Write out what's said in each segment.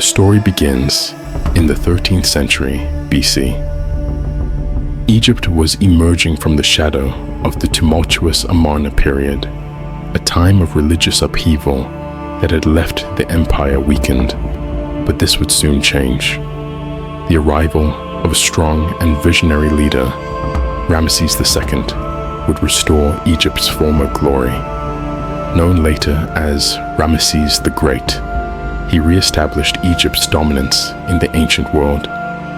story begins in the 13th century BC. Egypt was emerging from the shadow of the tumultuous Amarna period, a time of religious upheaval that had left the empire weakened, but this would soon change. The arrival of a strong and visionary leader, Ramesses II, would restore Egypt's former glory. Known later as Ramesses the Great, he re-established Egypt's dominance in the ancient world,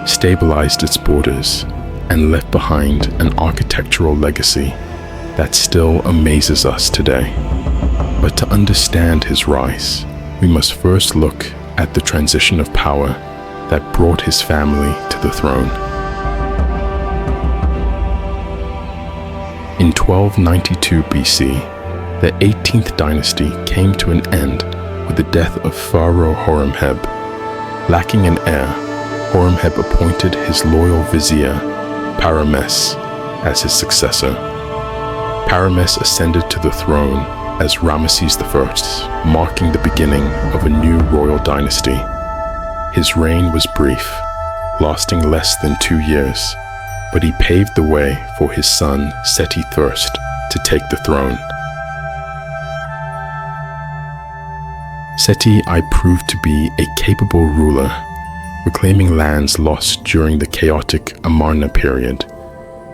stabilized its borders, and left behind an architectural legacy that still amazes us today. But to understand his rise, we must first look at the transition of power that brought his family to the throne. In 1292 BC, the 18th dynasty came to an end with the death of Pharaoh Horemheb. Lacking an heir, Horemheb appointed his loyal vizier, Ramesses, as his successor. Ramesses ascended to the throne as Ramesses I, marking the beginning of a new royal dynasty. His reign was brief, lasting less than 2 years, but he paved the way for his son Seti I to take the throne. Seti I proved to be a capable ruler, reclaiming lands lost during the chaotic Amarna period.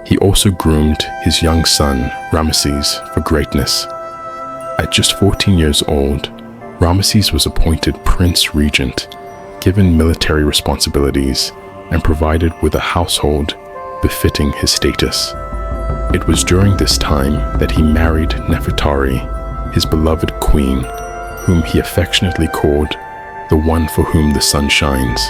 He also groomed his young son, Ramesses, for greatness. At just 14 years old, Ramesses was appointed Prince Regent, given military responsibilities, and provided with a household befitting his status. It was during this time that he married Nefertari, his beloved queen, whom he affectionately called the one for whom the sun shines.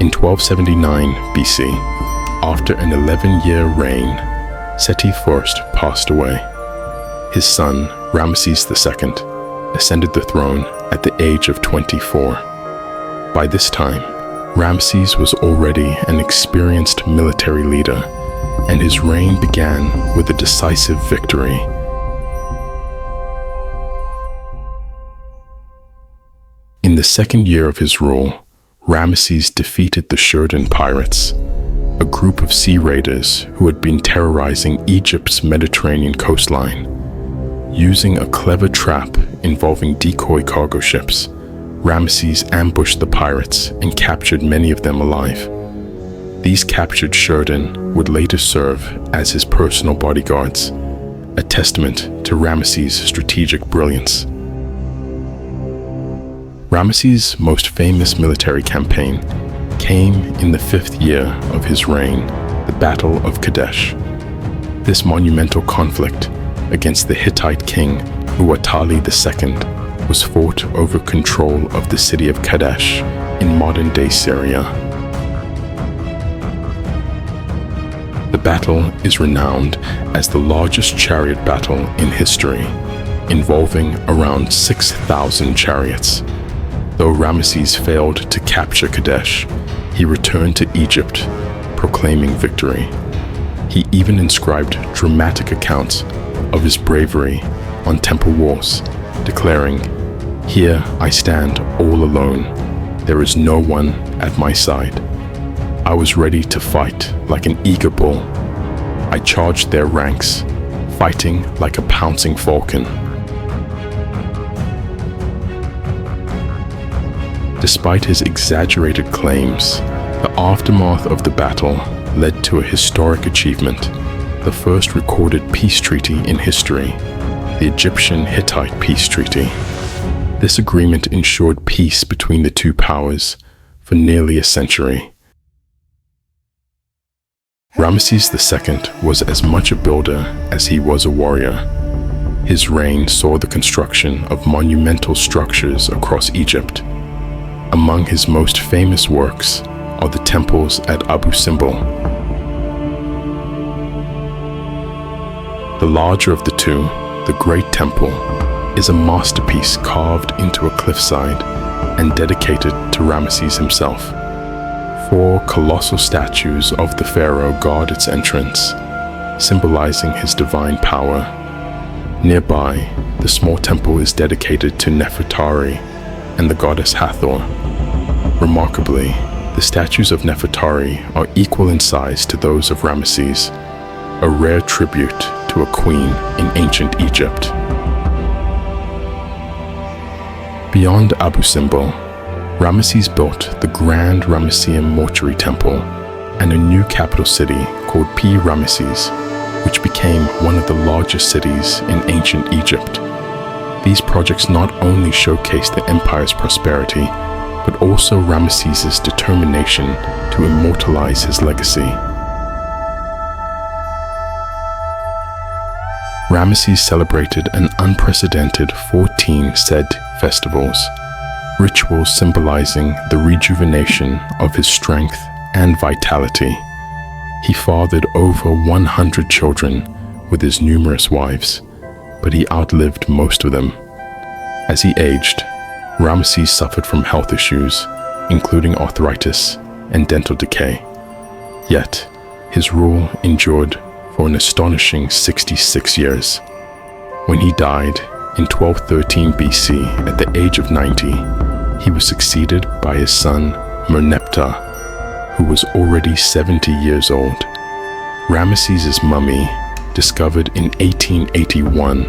In 1279 BC, after an 11-year reign, Seti I passed away. His son, Ramesses II, ascended the throne at the age of 24. By this time, Ramesses was already an experienced military leader, and his reign began with a decisive victory. In the second year of his rule, Ramesses defeated the Shurdan pirates, a group of sea raiders who had been terrorizing Egypt's Mediterranean coastline. Using a clever trap involving decoy cargo ships, Ramesses ambushed the pirates and captured many of them alive. These captured Shurdan would later serve as his personal bodyguards, a testament to Ramesses' strategic brilliance. Ramesses' most famous military campaign came in the 5th year of his reign, the Battle of Kadesh. This monumental conflict against the Hittite king Uatali II was fought over control of the city of Kadesh in modern-day Syria. The battle is renowned as the largest chariot battle in history, involving around 6,000 chariots. Though Ramesses failed to capture Kadesh, he returned to Egypt, proclaiming victory. He even inscribed dramatic accounts of his bravery on temple walls, declaring, "Here I stand all alone. There is no one at my side. I was ready to fight like an eager bull. I charged their ranks, fighting like a pouncing falcon." Despite his exaggerated claims, the aftermath of the battle led to a historic achievement, the first recorded peace treaty in history, the Egyptian-Hittite peace treaty. This agreement ensured peace between the two powers for nearly a century. Ramesses II was as much a builder as he was a warrior. His reign saw the construction of monumental structures across Egypt. Among his most famous works are the temples at Abu Simbel. The larger of the two, the Great Temple, is a masterpiece carved into a cliffside and dedicated to Ramesses himself. 4 colossal statues of the pharaoh guard its entrance, symbolizing his divine power. Nearby, the small temple is dedicated to Nefertari and the goddess Hathor. Remarkably, the statues of Nefertari are equal in size to those of Ramesses, a rare tribute to a queen in ancient Egypt. Beyond Abu Simbel, Ramesses built the Grand Ramessean Mortuary Temple and a new capital city called Ramesses, which became one of the largest cities in ancient Egypt. These projects not only showcase the empire's prosperity, but also Ramesses' determination to immortalize his legacy. Ramesses celebrated an unprecedented 14 Sed festivals, rituals symbolizing the rejuvenation of his strength and vitality. He fathered over 100 children with his numerous wives, but he outlived most of them. As he aged, Ramesses suffered from health issues, including arthritis and dental decay. Yet, his rule endured for an astonishing 66 years. When he died in 1213 BC at the age of 90, he was succeeded by his son Merneptah, who was already 70 years old. Ramesses' mummy, discovered in 1881,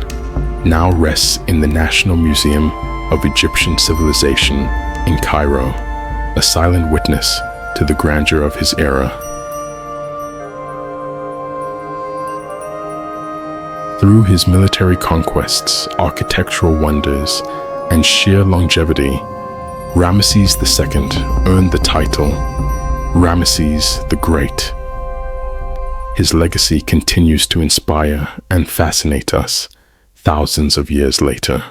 now rests in the National Museum of Egyptian Civilization in Cairo, a silent witness to the grandeur of his era. Through his military conquests, architectural wonders, and sheer longevity, Ramesses II earned the title Ramesses the Great. His legacy continues to inspire and fascinate us thousands of years later.